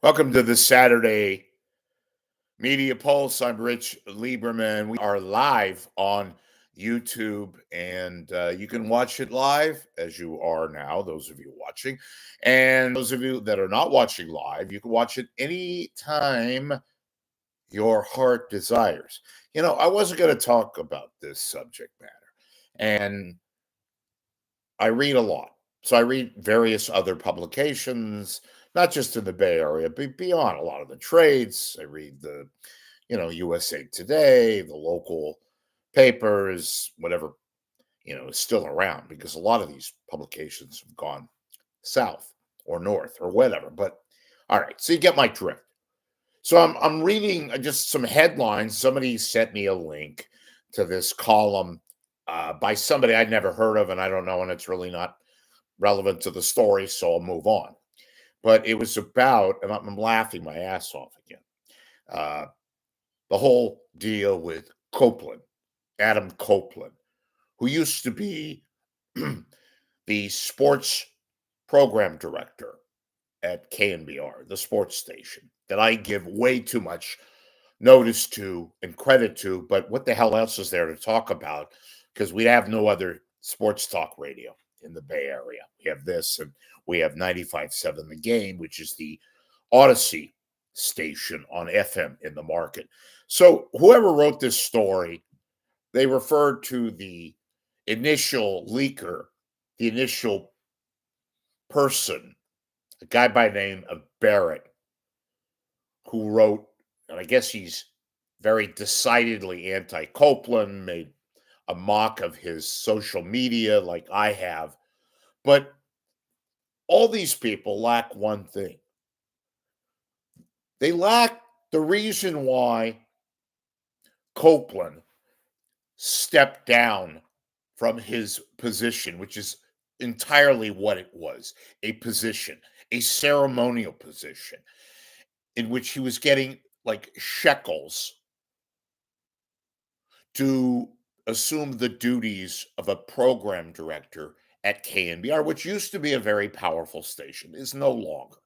Welcome to the Saturday Media Pulse. I'm Rich Lieberman. We are live on YouTube, and you can watch it live as you are now, those of you watching. And those of you that are not watching live, you can watch it anytime your heart desires. I wasn't going to talk about this subject matter, and I read a lot. So I read various other publications, not just in the Bay Area, but beyond a lot of the trades. I read the USA Today, the local papers, whatever is still around because a lot of these publications have gone south or north or whatever. But all right, so you get my drift. So I'm reading just some headlines. Somebody sent me a link to this column by somebody I'd never heard of, and I don't know, and it's really not relevant to the story, so I'll move on. But it was about, and I'm laughing my ass off again, uh, the whole deal with Copeland, Adam Copeland, who used to be the sports program director at KNBR, the sports station, that I give way too much notice to and credit to. But what the hell else is there to talk about? Because we have no other sports talk radio in the Bay Area. We have this, and we have 95.7 The Game, which is the Odyssey station on FM in the market. So whoever wrote this story, they referred to the initial leaker, the initial person, a guy by the name of Barrett, who wrote, and I guess he's very decidedly anti-Copeland, made a mock of his social media like I have. But all these people lack one thing. They lack the reason why Copeland stepped down from his position, which is entirely what it was, a position, a ceremonial position in which he was getting like shekels to assume the duties of a program director at KNBR, which used to be a very powerful station, is no longer.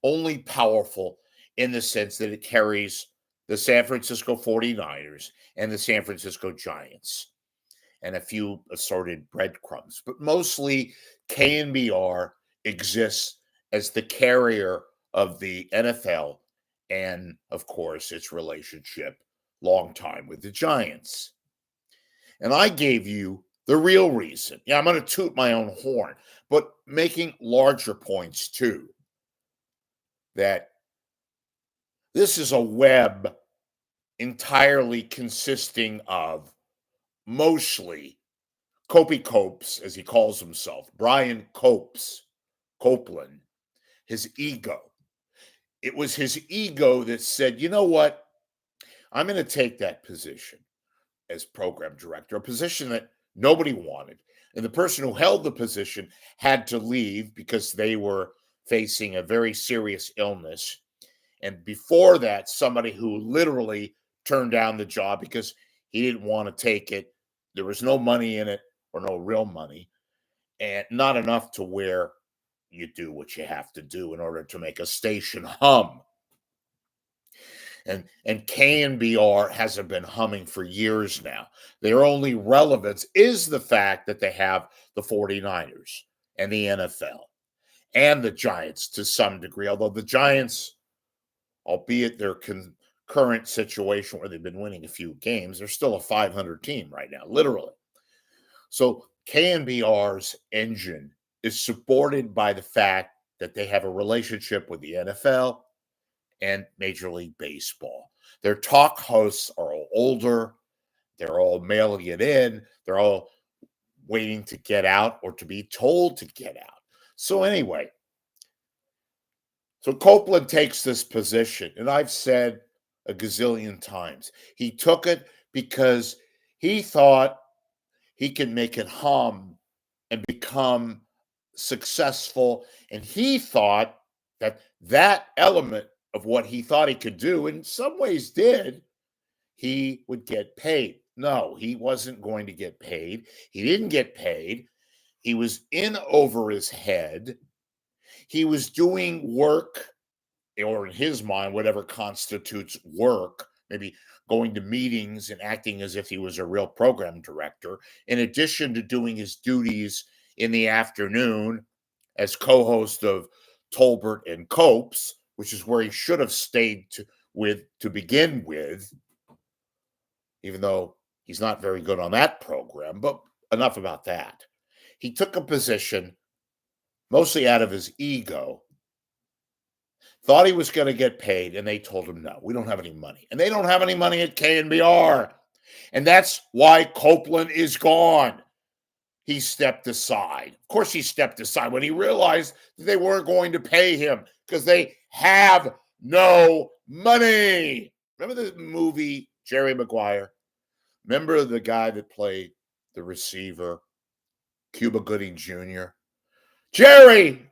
Only powerful in the sense that it carries the San Francisco 49ers and the San Francisco Giants and a few assorted breadcrumbs. But mostly KNBR exists as the carrier of the NFL and, of course, its relationship long time with the Giants. And I gave you the real reason. Yeah, I'm going to toot my own horn, but making larger points too. That this is a web entirely consisting of mostly Copes, as he calls himself, Brian Copeland, his ego. It was his ego that said, you know what? I'm going to take that position as program director, a position that nobody wanted. And the person who held the position had to leave because they were facing a very serious illness. And before that, somebody who literally turned down the job because he didn't want to take it. There was no money in it, or no real money, and not enough to where you do what you have to do in order to make a station hum. And KNBR hasn't been humming for years now. Their only relevance is the fact that they have the 49ers and the NFL and the Giants to some degree, although the Giants, albeit their current situation where they've been winning a few games, they're still a 500 team right now, literally. So KNBR's engine is supported by the fact that they have a relationship with the NFL and Major League Baseball. Their talk hosts are all older. They're all mailing it in. They're all waiting to get out or to be told to get out. So anyway, so Copeland takes this position, and I've said a gazillion times, he took it because he thought he can make it hum and become successful. And he thought that that element of what he thought he could do, in some ways did, he would get paid. No, he wasn't going to get paid. He didn't get paid. He was in over his head. He was doing work or in his mind, whatever constitutes work, maybe going to meetings and acting as if he was a real program director, in addition to doing his duties in the afternoon as co-host of Tolbert and Copes, which is where he should have stayed to begin with, even though he's not very good on that program. But enough about that. He took a position mostly out of his ego, thought he was going to get paid, and they told him, no, we don't have any money. And they don't have any money at KNBR. And that's why Copeland is gone. He stepped aside. Of course, he stepped aside when he realized that they weren't going to pay him because they have no money. Remember the movie Jerry Maguire? Remember the guy that played the receiver, Cuba Gooding Jr.? Jerry!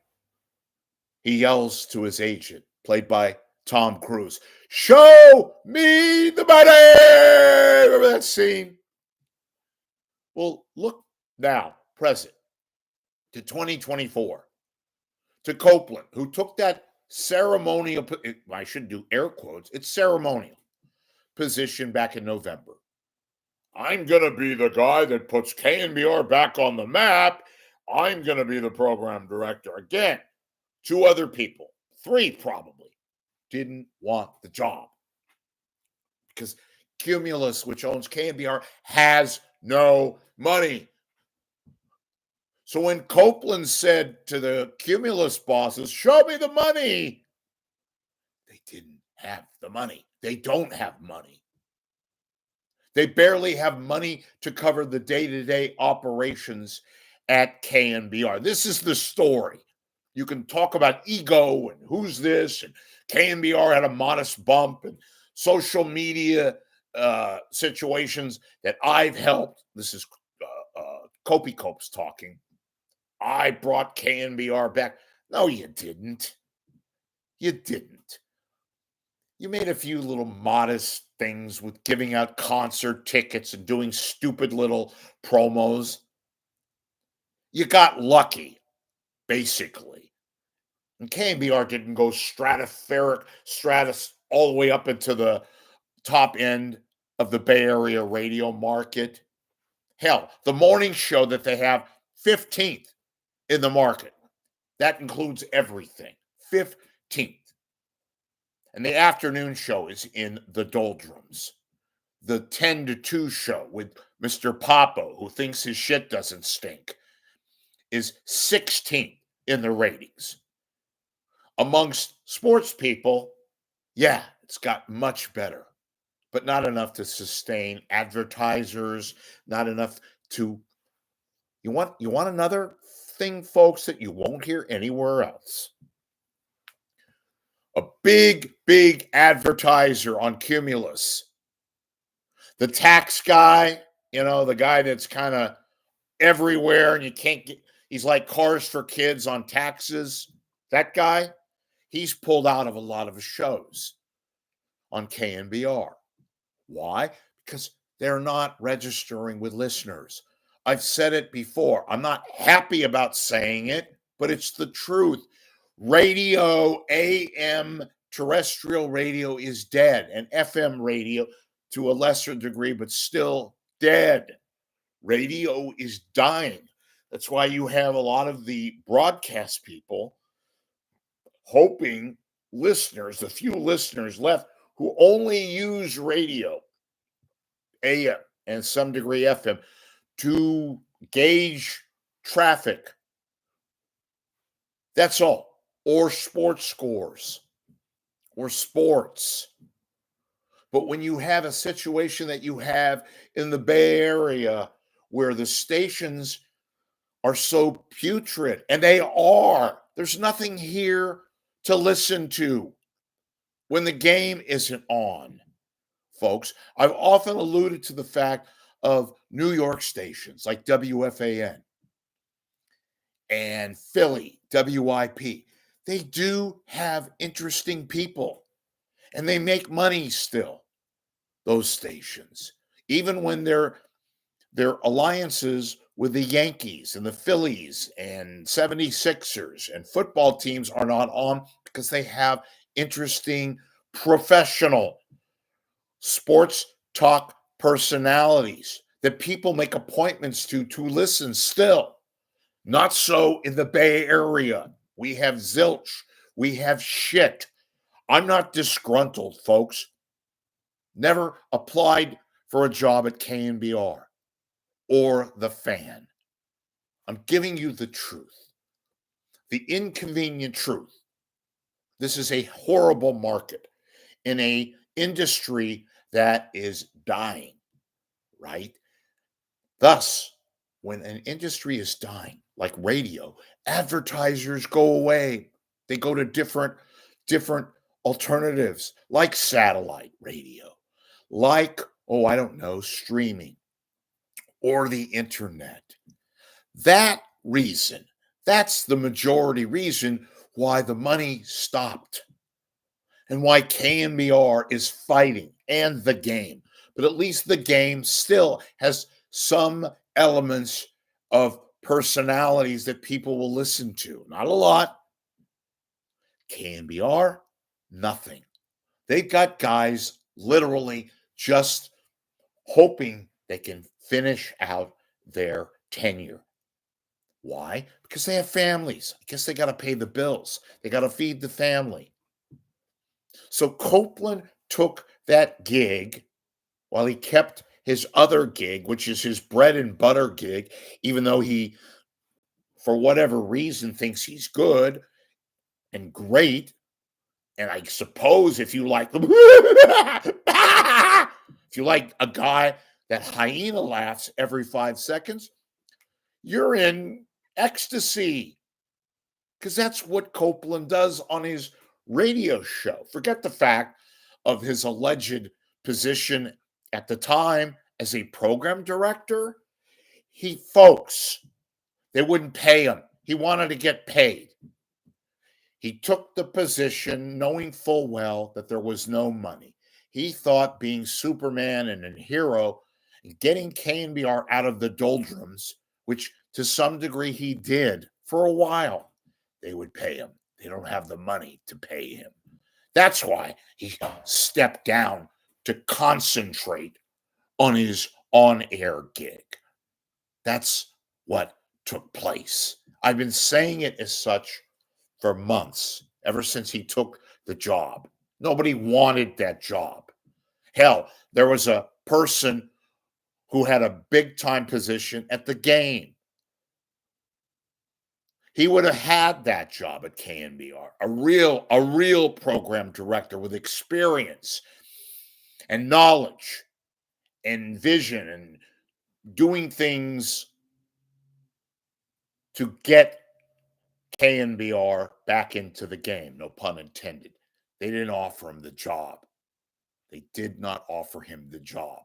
He yells to his agent, played by Tom Cruise, show me the money! Remember that scene? Well, look now, present, to 2024, to Copeland, who took that ceremonial, I shouldn't do air quotes, it's ceremonial position back in November. I'm going to be the guy that puts KNBR back on the map. I'm going to be the program director. Again, 2 other people, 3 probably, didn't want the job because Cumulus, which owns KNBR, has no money. So when Copeland said to the Cumulus bosses, show me the money, they didn't have the money. They don't have money. They barely have money to cover the day-to-day operations at KNBR. This is the story. You can talk about ego and who's this, and KNBR had a modest bump, and social media situations that I've helped. This is Copey Copes talking. I brought KNBR back. No, you didn't. You didn't. You made a few little modest things with giving out concert tickets and doing stupid little promos. You got lucky, basically. And KNBR didn't go stratus all the way up into the top end of the Bay Area radio market. Hell, the morning show that they have, 15th in the market. That includes everything. 15th. And the afternoon show is in the doldrums. The 10 to 2 show with Mr. Papo, who thinks his shit doesn't stink, is 16th in the ratings. Amongst sports people, yeah, it's got much better, but not enough to sustain advertisers, not enough to... You want another thing, folks, that you won't hear anywhere else? A big, big advertiser on Cumulus. The tax guy, the guy that's kind of everywhere and you can't get, he's like Cars for Kids on taxes. That guy, he's pulled out of a lot of his shows on KNBR. Why? Because they're not registering with listeners. I've said it before. I'm not happy about saying it, but it's the truth. Radio, AM, terrestrial radio is dead, and FM radio to a lesser degree, but still dead. Radio is dying. That's why you have a lot of the broadcast people hoping listeners, the few listeners left who only use radio, AM, and some degree FM, to gauge traffic. That's all. Or sports scores. Or sports. But when you have a situation that you have in the Bay Area where the stations are so putrid, and they are, there's nothing here to listen to when the game isn't on, folks. I've often alluded to the fact of New York stations like WFAN and Philly, WIP. They do have interesting people, and they make money still, those stations, even when their alliances with the Yankees and the Phillies and 76ers and football teams are not on because they have interesting, professional sports talk personalities that people make appointments to listen still. Not so in the Bay Area. We have zilch. We have shit. I'm not disgruntled, folks. Never applied for a job at KNBR or the Fan. I'm giving you the truth, the inconvenient truth. This is a horrible market in a industry that is dying, right? Thus, when an industry is dying, like radio, advertisers go away. They go to different alternatives, like satellite radio, like, oh, I don't know, streaming or the internet. That reason, that's the majority reason why the money stopped and why KNBR is fighting and the game. But at least the game still has some elements of personalities that people will listen to. Not a lot. KNBR, nothing. They've got guys literally just hoping they can finish out their tenure. Why? Because they have families. I guess they got to pay the bills. They got to feed the family. So Copeland took that gig while he kept his other gig, which is his bread and butter gig, even though he, for whatever reason, thinks he's good and great. And I suppose if you like if you like a guy that hyena laughs every 5 seconds, you're in ecstasy. Because that's what Copeland does on his radio show. Forget the fact of his alleged position at the time as a program director. Folks, they wouldn't pay him. He wanted to get paid. He took the position knowing full well that there was no money. He thought being Superman and a hero and getting KNBR out of the doldrums, which to some degree he did for a while, they would pay him. They don't have the money to pay him. That's why he stepped down to concentrate on his on-air gig. That's what took place. I've been saying it as such for months, ever since he took the job. Nobody wanted that job. Hell, there was a person who had a big-time position at the game. He would have had that job at KNBR, a real program director with experience and knowledge and vision and doing things to get KNBR back into the game, no pun intended. They didn't offer him the job. They did not offer him the job.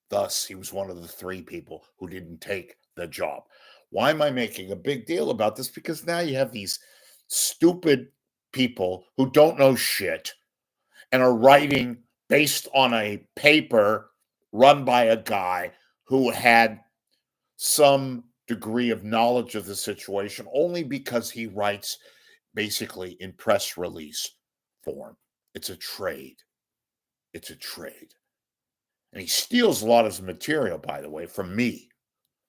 Thus, he was one of the 3 people who didn't take the job. Why am I making a big deal about this? Because now you have these stupid people who don't know shit and are writing based on a paper run by a guy who had some degree of knowledge of the situation only because he writes basically in press release form. It's a trade. It's a trade. And he steals a lot of his material, by the way, from me.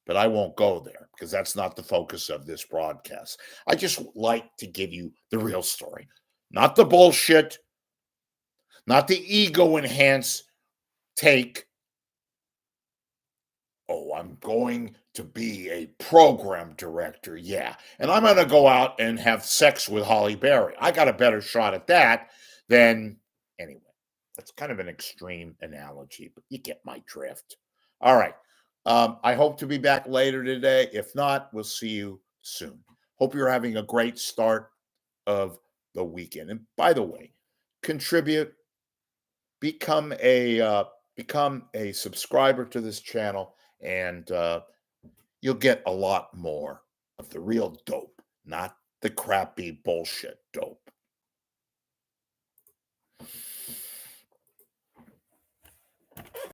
But I won't go there because that's not the focus of this broadcast. I just like to give you the real story, not the bullshit, not the ego enhanced take. Oh, I'm going to be a program director. Yeah. And I'm going to go out and have sex with Holly Berry. I got a better shot at that than anyway. That's kind of an extreme analogy, but you get my drift. All right. I hope to be back later today. If not, we'll see you soon. Hope you're having a great start of the weekend. And by the way, contribute, become a subscriber to this channel, and you'll get a lot more of the real dope, not the crappy bullshit dope.